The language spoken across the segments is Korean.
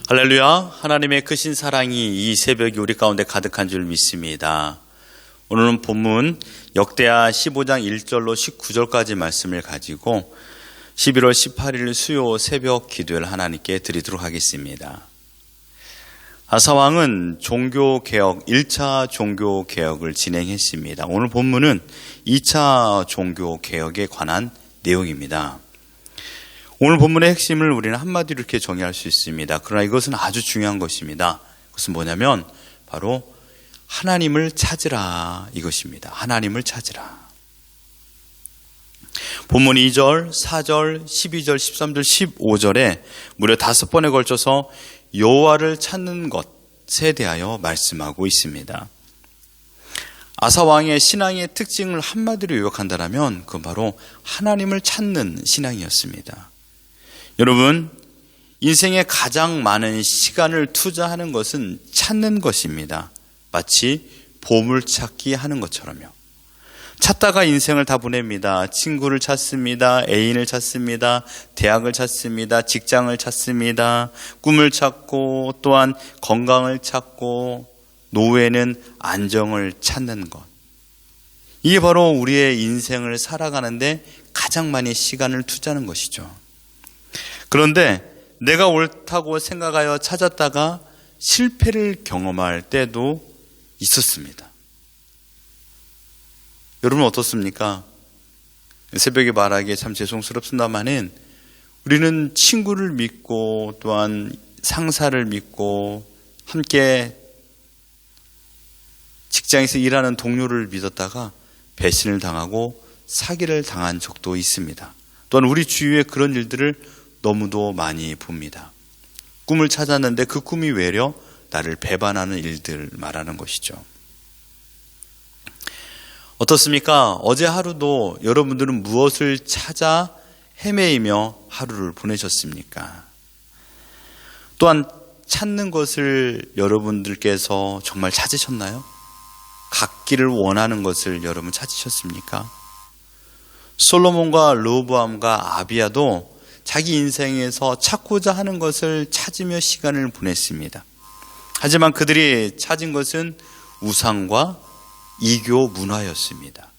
할렐루야. 하나님의 크신 사랑이 이 새벽이 우리 가운데 가득한 줄 믿습니다. 오늘은 본문 역대하 15장 1절로 19절까지 말씀을 가지고 11월 18일 수요 새벽 기도를 하나님께 드리도록 하겠습니다. 아사왕은 종교개혁, 1차 종교개혁을 진행했습니다. 오늘 본문은 2차 종교개혁에 관한 내용입니다. 오늘 본문의 핵심을 우리는 한마디로 이렇게 정의할 수 있습니다. 그러나 이것은 아주 중요한 것입니다. 그것은 뭐냐면 바로 하나님을 찾으라 이것입니다. 하나님을 찾으라. 본문 2절, 4절, 12절, 13절, 15절에 무려 5번에 걸쳐서 여호와를 찾는 것에 대하여 말씀하고 있습니다. 아사왕의 신앙의 특징을 한마디로 요약한다면 그건 바로 하나님을 찾는 신앙이었습니다. 여러분, 인생에 가장 많은 시간을 투자하는 것은 찾는 것입니다. 마치 보물찾기 하는 것처럼요. 찾다가 인생을 다 보냅니다. 친구를 찾습니다. 애인을 찾습니다. 대학을 찾습니다. 직장을 찾습니다. 꿈을 찾고 또한 건강을 찾고 노후에는 안정을 찾는 것. 이게 바로 우리의 인생을 살아가는데 가장 많이 시간을 투자하는 것이죠. 그런데 내가 옳다고 생각하여 찾았다가 실패를 경험할 때도 있었습니다. 여러분 어떻습니까? 새벽에 말하기에 참 죄송스럽습니다만은 우리는 친구를 믿고 또한 상사를 믿고 함께 직장에서 일하는 동료를 믿었다가 배신을 당하고 사기를 당한 적도 있습니다. 또한 우리 주위에 그런 일들을 너무도 많이 봅니다. 꿈을 찾았는데 그 꿈이 외려 나를 배반하는 일들 말하는 것이죠. 어떻습니까? 어제 하루도 여러분들은 무엇을 찾아 헤매이며 하루를 보내셨습니까? 또한 찾는 것을 여러분들께서 정말 찾으셨나요? 갖기를 원하는 것을 여러분 찾으셨습니까? 솔로몬과 르호보암과 아비야도 자기 인생에서 찾고자 하는 것을 찾으며 시간을 보냈습니다. 하지만 그들이 찾은 것은 우상과 이교 문화였습니다.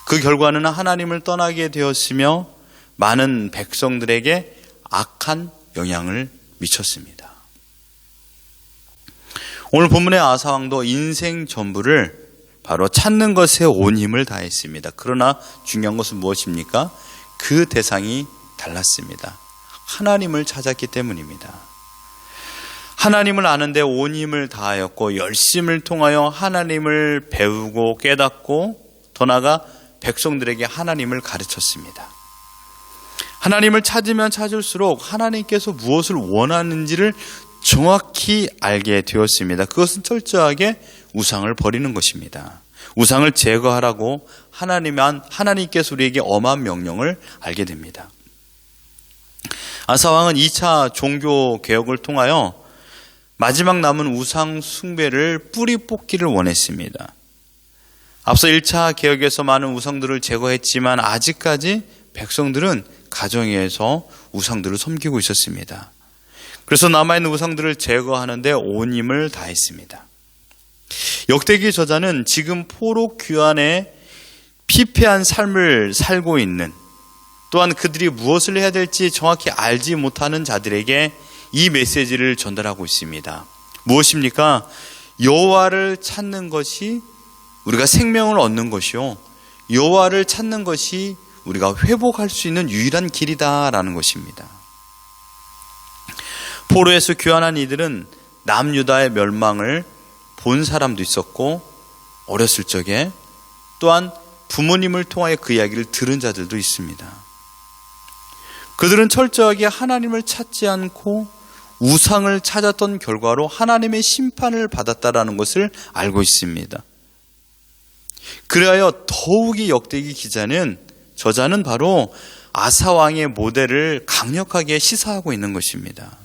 그 결과는 하나님을 떠나게 되었으며 많은 백성들에게 악한 영향을 미쳤습니다. 오늘 본문의 아사왕도 인생 전부를 바로 찾는 것에 온 힘을 다했습니다. 그러나 중요한 것은 무엇입니까? 그 대상이 달랐습니다. 하나님을 찾았기 때문입니다. 하나님을 아는데 온 힘을 다하였고 열심을 통하여 하나님을 배우고 깨닫고 더 나아가 백성들에게 하나님을 가르쳤습니다. 하나님을 찾으면 찾을수록 하나님께서 무엇을 원하는지를 정확히 알게 되었습니다. 그것은 철저하게 우상을 버리는 것입니다. 우상을 제거하라고 하나님께서 우리에게 엄한 명령을 알게 됩니다. 아사왕은 2차 종교 개혁을 통하여 마지막 남은 우상 숭배를 뿌리 뽑기를 원했습니다. 앞서 1차 개혁에서 많은 우상들을 제거했지만 아직까지 백성들은 가정에서 우상들을 섬기고 있었습니다. 그래서 남아있는 우상들을 제거하는데 온 힘을 다했습니다. 역대기 저자는 지금 포로 귀환에 피폐한 삶을 살고 있는 또한 그들이 무엇을 해야 될지 정확히 알지 못하는 자들에게 이 메시지를 전달하고 있습니다. 무엇입니까? 여호와를 찾는 것이 우리가 생명을 얻는 것이요, 여호와를 찾는 것이 우리가 회복할 수 있는 유일한 길이다라는 것입니다. 포로에서 귀환한 이들은 남유다의 멸망을 본 사람도 있었고 어렸을 적에 또한 부모님을 통하여 그 이야기를 들은 자들도 있습니다. 그들은 철저하게 하나님을 찾지 않고 우상을 찾았던 결과로 하나님의 심판을 받았다라는 것을 알고 있습니다. 그래야 더욱이 역대기 저자는 바로 아사왕의 모델을 강력하게 시사하고 있는 것입니다.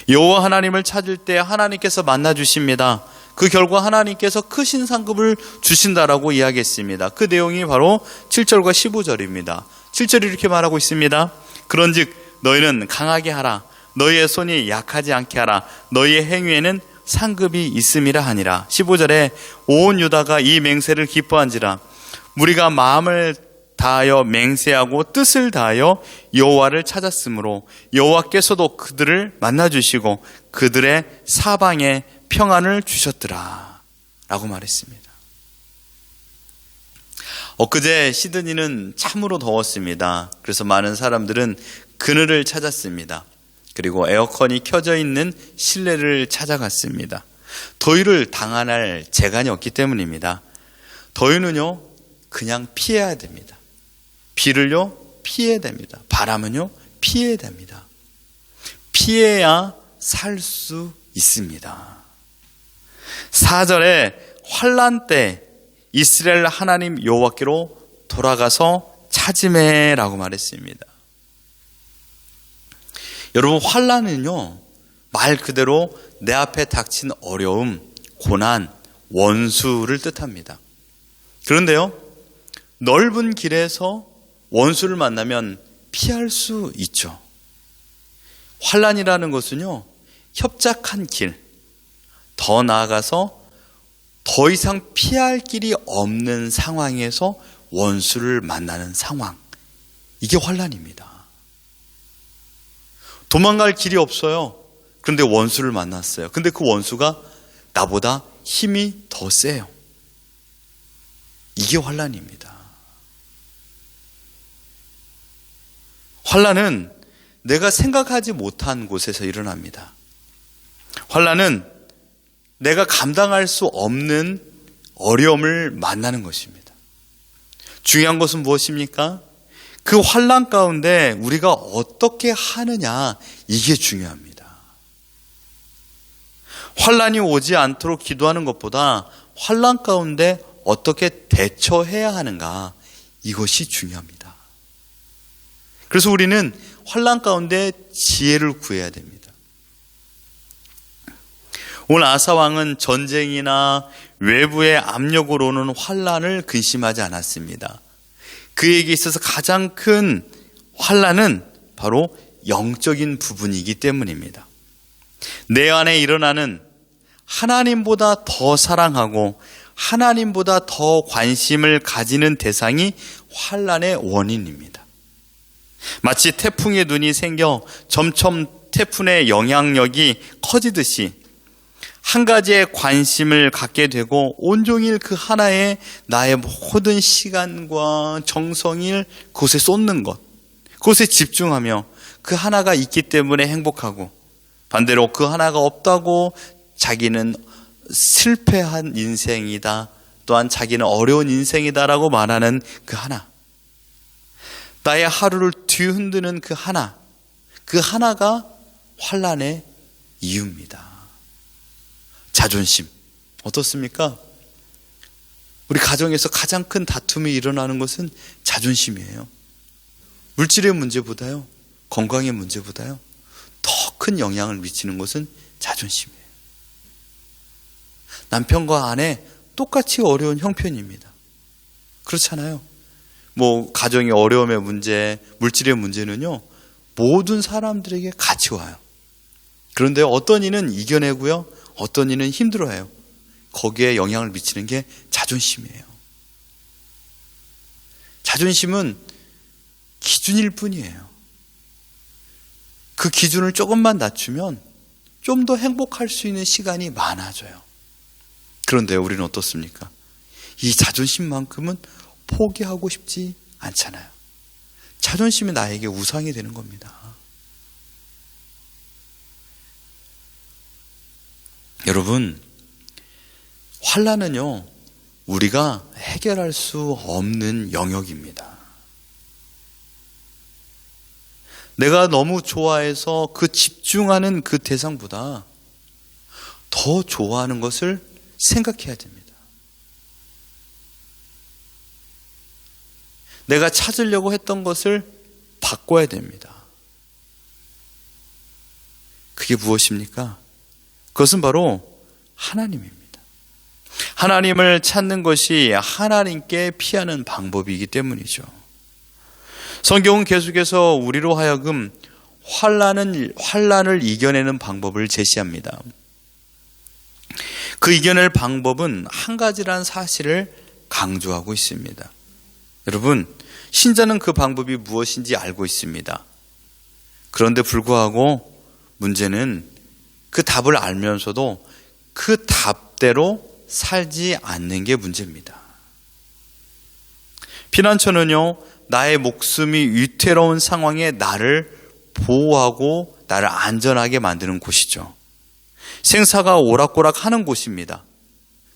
여호와 하나님을 찾을 때 하나님께서 만나 주십니다. 그 결과 하나님께서 크신 상급을 주신다라고 이야기했습니다. 그 내용이 바로 7절과 15절입니다. 7절이 이렇게 말하고 있습니다. 그런즉 너희는 강하게 하라. 너희의 손이 약하지 않게 하라. 너희의 행위에는 상급이 있음이라 하니라. 15절에 온 유다가 이 맹세를 기뻐한지라. 우리가 마음을 다하여 맹세하고 뜻을 다하여 여호와를 찾았으므로 여호와께서도 그들을 만나주시고 그들의 사방에 평안을 주셨더라 라고 말했습니다. 엊그제 시드니는 참으로 더웠습니다. 그래서 많은 사람들은 그늘을 찾았습니다. 그리고 에어컨이 켜져 있는 실내를 찾아갔습니다. 더위를 당할 재간이 없기 때문입니다. 더위는요, 그냥 피해야 됩니다. 비를요, 피해야 됩니다. 바람은요, 피해야 됩니다. 피해야 살 수 있습니다. 4절에 환난 때 이스라엘 하나님 여호와께로 돌아가서 찾으매라고 말했습니다. 여러분, 환난은요, 말 그대로 내 앞에 닥친 어려움, 고난, 원수를 뜻합니다. 그런데요, 넓은 길에서 원수를 만나면 피할 수 있죠. 환난이라는 것은요, 협착한 길, 더 나아가서 더 이상 피할 길이 없는 상황에서 원수를 만나는 상황, 이게 환난입니다. 도망갈 길이 없어요. 그런데 원수를 만났어요. 근데 그 원수가 나보다 힘이 더 세요. 이게 환난입니다. 환난은 내가 생각하지 못한 곳에서 일어납니다. 환난은 내가 감당할 수 없는 어려움을 만나는 것입니다. 중요한 것은 무엇입니까? 그 환난 가운데 우리가 어떻게 하느냐, 이게 중요합니다. 환난이 오지 않도록 기도하는 것보다 환난 가운데 어떻게 대처해야 하는가, 이것이 중요합니다. 그래서 우리는 환난 가운데 지혜를 구해야 됩니다. 오늘 아사 왕은 전쟁이나 외부의 압력으로 오는 환난을 근심하지 않았습니다. 그에게 있어서 가장 큰 환난은 바로 영적인 부분이기 때문입니다. 내 안에 일어나는 하나님보다 더 사랑하고 하나님보다 더 관심을 가지는 대상이 환난의 원인입니다. 마치 태풍의 눈이 생겨 점점 태풍의 영향력이 커지듯이 한 가지에 관심을 갖게 되고 온종일 그 하나에 나의 모든 시간과 정성을 그곳에 쏟는 것, 그곳에 집중하며 그 하나가 있기 때문에 행복하고, 반대로 그 하나가 없다고 자기는 실패한 인생이다, 또한 자기는 어려운 인생이다라고 말하는 그 하나, 나의 하루를 뒤흔드는 그 하나가 환난의 이유입니다. 자존심, 어떻습니까? 우리 가정에서 가장 큰 다툼이 일어나는 것은 자존심이에요. 물질의 문제보다요, 건강의 문제보다요, 더 큰 영향을 미치는 것은 자존심이에요. 남편과 아내 똑같이 어려운 형편입니다. 그렇잖아요. 가정의 어려움의 문제, 물질의 문제는요, 모든 사람들에게 같이 와요. 그런데 어떤 이는 이겨내고요, 어떤 이는 힘들어해요. 거기에 영향을 미치는 게 자존심이에요. 자존심은 기준일 뿐이에요. 그 기준을 조금만 낮추면 좀 더 행복할 수 있는 시간이 많아져요. 그런데 우리는 어떻습니까? 이 자존심만큼은 포기하고 싶지 않잖아요. 자존심이 나에게 우상이 되는 겁니다. 여러분, 환난은요, 우리가 해결할 수 없는 영역입니다. 내가 너무 좋아해서 그 집중하는 그 대상보다 더 좋아하는 것을 생각해야 됩니다. 내가 찾으려고 했던 것을 바꿔야 됩니다. 그게 무엇입니까? 그것은 바로 하나님입니다. 하나님을 찾는 것이 하나님께 피하는 방법이기 때문이죠. 성경은 계속해서 우리로 하여금 환난을 이겨내는 방법을 제시합니다. 그 이겨낼 방법은 한 가지라는 사실을 강조하고 있습니다. 여러분, 신자는 그 방법이 무엇인지 알고 있습니다. 그런데 불구하고 문제는 그 답을 알면서도 그 답대로 살지 않는 게 문제입니다. 피난처는요, 나의 목숨이 위태로운 상황에 나를 보호하고 나를 안전하게 만드는 곳이죠. 생사가 오락가락하는 곳입니다.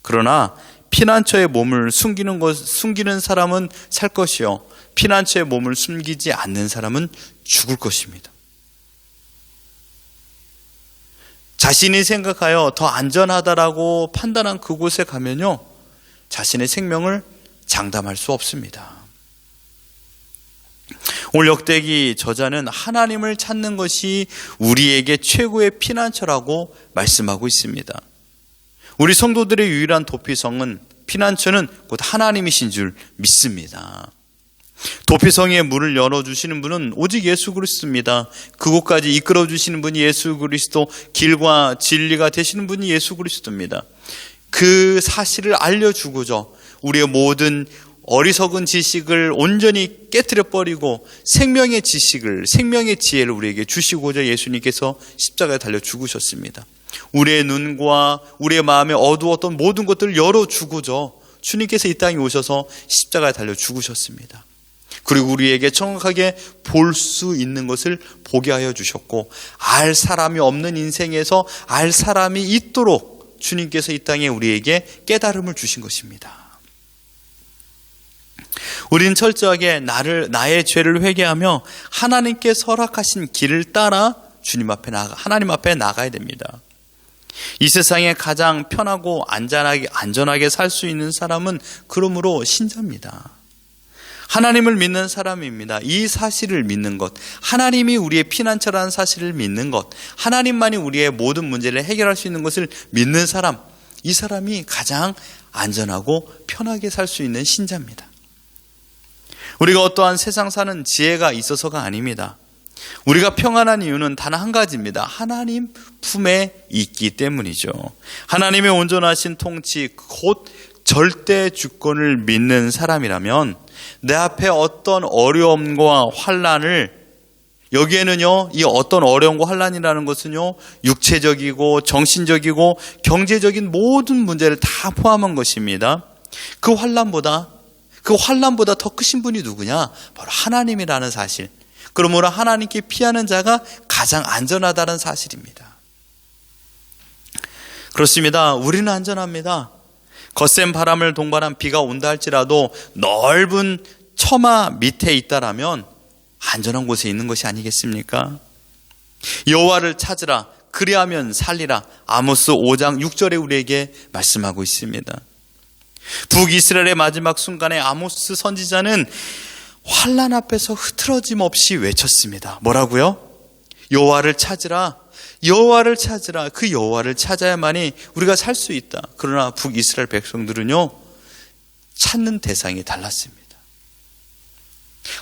그러나 피난처에 몸을 숨기는 사람은 살 것이요, 피난처에 몸을 숨기지 않는 사람은 죽을 것입니다. 자신이 생각하여 더 안전하다라고 판단한 그곳에 가면요, 자신의 생명을 장담할 수 없습니다. 오늘 역대기 저자는 하나님을 찾는 것이 우리에게 최고의 피난처라고 말씀하고 있습니다. 우리 성도들의 유일한 도피성은, 피난처는 곧 하나님이신 줄 믿습니다. 도피성에 문을 열어주시는 분은 오직 예수 그리스도입니다. 그곳까지 이끌어주시는 분이 예수 그리스도, 길과 진리가 되시는 분이 예수 그리스도입니다. 그 사실을 알려주고자 우리의 모든 어리석은 지식을 온전히 깨뜨려 버리고 생명의 지식을, 생명의 지혜를 우리에게 주시고자 예수님께서 십자가에 달려 죽으셨습니다. 우리의 눈과 우리의 마음에 어두웠던 모든 것들을 열어주고자 주님께서 이 땅에 오셔서 십자가에 달려 죽으셨습니다. 그리고 우리에게 정확하게 볼 수 있는 것을 보게 하여 주셨고, 알 사람이 없는 인생에서 알 사람이 있도록 주님께서 이 땅에 우리에게 깨달음을 주신 것입니다. 우리는 철저하게 나의 죄를 회개하며 하나님께 허락하신 길을 따라 하나님 앞에 나가야 됩니다. 이 세상에 가장 편하고 안전하게 살 수 있는 사람은 그러므로 신자입니다. 하나님을 믿는 사람입니다. 이 사실을 믿는 것, 하나님이 우리의 피난처라는 사실을 믿는 것, 하나님만이 우리의 모든 문제를 해결할 수 있는 것을 믿는 사람, 이 사람이 가장 안전하고 편하게 살 수 있는 신자입니다. 우리가 어떠한 세상 사는 지혜가 있어서가 아닙니다. 우리가 평안한 이유는 단 한 가지입니다. 하나님 품에 있기 때문이죠. 하나님의 온전하신 통치, 곧 절대 주권을 믿는 사람이라면 내 앞에 어떤 어려움과 환난을, 여기에는요, 이 어떤 어려움과 환난이라는 것은요, 육체적이고 정신적이고 경제적인 모든 문제를 다 포함한 것입니다. 그 환난보다 더 크신 분이 누구냐? 바로 하나님이라는 사실. 그러므로 하나님께 피하는 자가 가장 안전하다는 사실입니다. 그렇습니다. 우리는 안전합니다. 거센 바람을 동반한 비가 온다 할지라도 넓은 처마 밑에 있다라면 안전한 곳에 있는 것이 아니겠습니까? 여호와를 찾으라, 그리하면 살리라. 아모스 5장 6절에 우리에게 말씀하고 있습니다. 북이스라엘의 마지막 순간에 아모스 선지자는 환난 앞에서 흐트러짐 없이 외쳤습니다. 뭐라고요? 여호와를 찾으라, 여호와를 찾으라. 그 여호와를 찾아야만이 우리가 살 수 있다. 그러나 북이스라엘 백성들은요, 찾는 대상이 달랐습니다.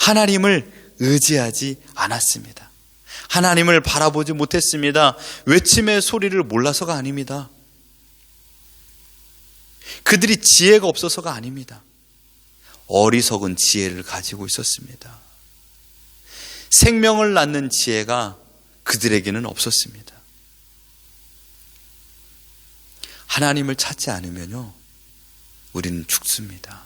하나님을 의지하지 않았습니다. 하나님을 바라보지 못했습니다. 외침의 소리를 몰라서가 아닙니다. 그들이 지혜가 없어서가 아닙니다. 어리석은 지혜를 가지고 있었습니다. 생명을 낳는 지혜가 그들에게는 없었습니다. 하나님을 찾지 않으면요, 우리는 죽습니다.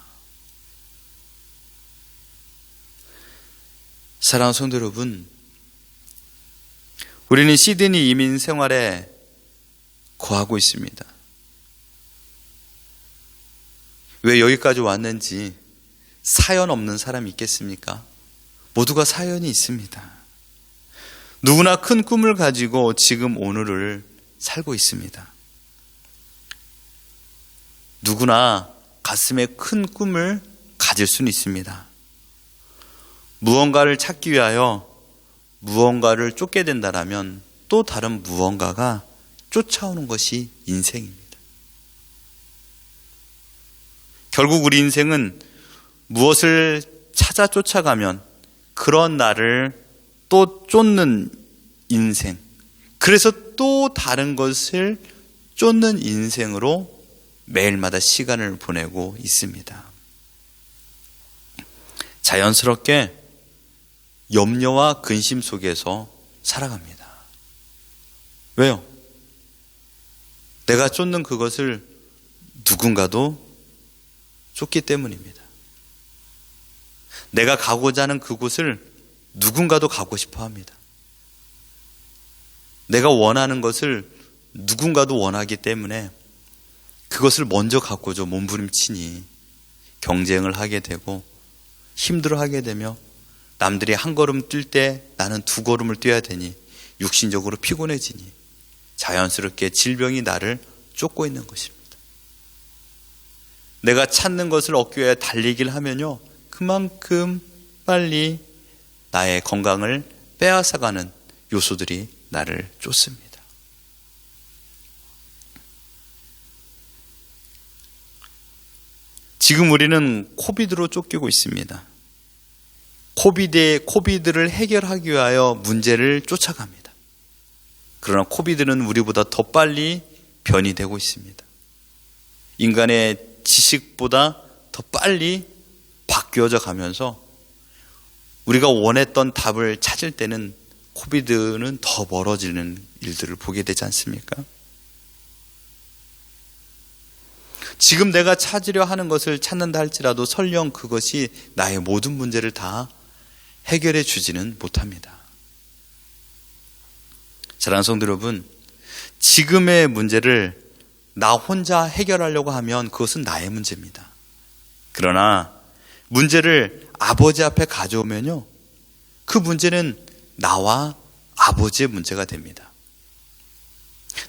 사랑하는 성도 여러분, 우리는 시드니 이민 생활에 거하고 있습니다. 왜 여기까지 왔는지 사연 없는 사람이 있겠습니까? 모두가 사연이 있습니다. 누구나 큰 꿈을 가지고 지금 오늘을 살고 있습니다. 누구나 가슴에 큰 꿈을 가질 수는 있습니다. 무언가를 찾기 위하여 무언가를 쫓게 된다면 또 다른 무언가가 쫓아오는 것이 인생입니다. 결국 우리 인생은 무엇을 찾아 쫓아가면 그런 나를 또 쫓는 인생, 그래서 또 다른 것을 쫓는 인생으로 매일마다 시간을 보내고 있습니다. 자연스럽게 염려와 근심 속에서 살아갑니다. 왜요? 내가 쫓는 그것을 누군가도 쫓기 때문입니다. 내가 가고자 하는 그곳을 누군가도 가고 싶어 합니다. 내가 원하는 것을 누군가도 원하기 때문에 그것을 먼저 갖고자 몸부림치니 경쟁을 하게 되고 힘들어하게 되며 남들이 한 걸음 뛸 때 나는 두 걸음을 뛰어야 되니 육신적으로 피곤해지니 자연스럽게 질병이 나를 쫓고 있는 것입니다. 내가 찾는 것을 얻기 위해 달리기를 하면요, 그만큼 빨리 나의 건강을 빼앗아가는 요소들이 나를 쫓습니다. 지금 우리는 코비드로 쫓기고 있습니다. 코비드를 해결하기 위하여 문제를 쫓아갑니다. 그러나 코비드는 우리보다 더 빨리 변이되고 있습니다. 인간의 지식보다 더 빨리 바뀌어져 가면서 우리가 원했던 답을 찾을 때는 코비드는 더 멀어지는 일들을 보게 되지 않습니까? 지금 내가 찾으려 하는 것을 찾는다 할지라도 설령 그것이 나의 모든 문제를 다 해결해 주지는 못합니다. 사랑하는 성도 여러분, 지금의 문제를 나 혼자 해결하려고 하면 그것은 나의 문제입니다. 그러나 문제를 아버지 앞에 가져오면요, 그 문제는 나와 아버지의 문제가 됩니다.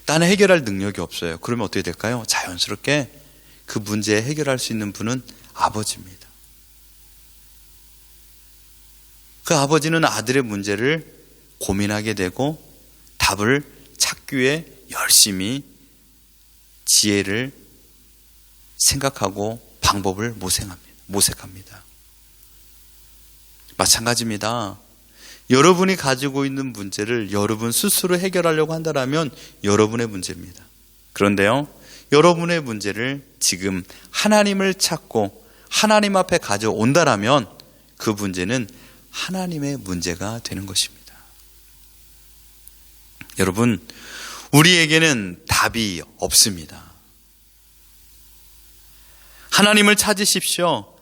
나는 해결할 능력이 없어요. 그러면 어떻게 될까요? 자연스럽게 그 문제 해결할 수 있는 분은 아버지입니다. 그 아버지는 아들의 문제를 고민하게 되고 답을 찾기 위해 열심히 지혜를 생각하고 방법을 모색합니다. 마찬가지입니다. 여러분이 가지고 있는 문제를 여러분 스스로 해결하려고 한다면 여러분의 문제입니다. 그런데요, 여러분의 문제를 지금 하나님을 찾고 하나님 앞에 가져온다라면 그 문제는 하나님의 문제가 되는 것입니다. 여러분, 우리에게는 답이 없습니다. 하나님을 찾으십시오.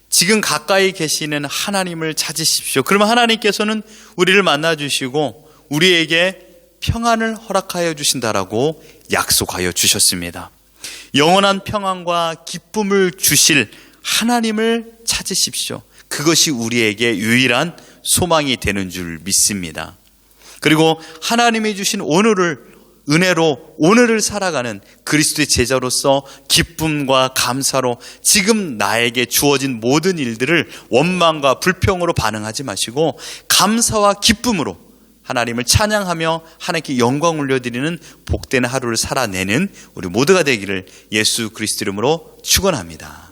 지금 가까이 계시는 하나님을 찾으십시오. 그러면 하나님께서는 우리를 만나주시고 우리에게 평안을 허락하여 주신다라고 약속하여 주셨습니다. 영원한 평안과 기쁨을 주실 하나님을 찾으십시오. 그것이 우리에게 유일한 소망이 되는 줄 믿습니다. 그리고 하나님이 주신 은혜로 오늘을 살아가는 그리스도의 제자로서 기쁨과 감사로 지금 나에게 주어진 모든 일들을 원망과 불평으로 반응하지 마시고 감사와 기쁨으로 하나님을 찬양하며 하나님께 영광 올려드리는 복된 하루를 살아내는 우리 모두가 되기를 예수 그리스도 이름으로 축원합니다.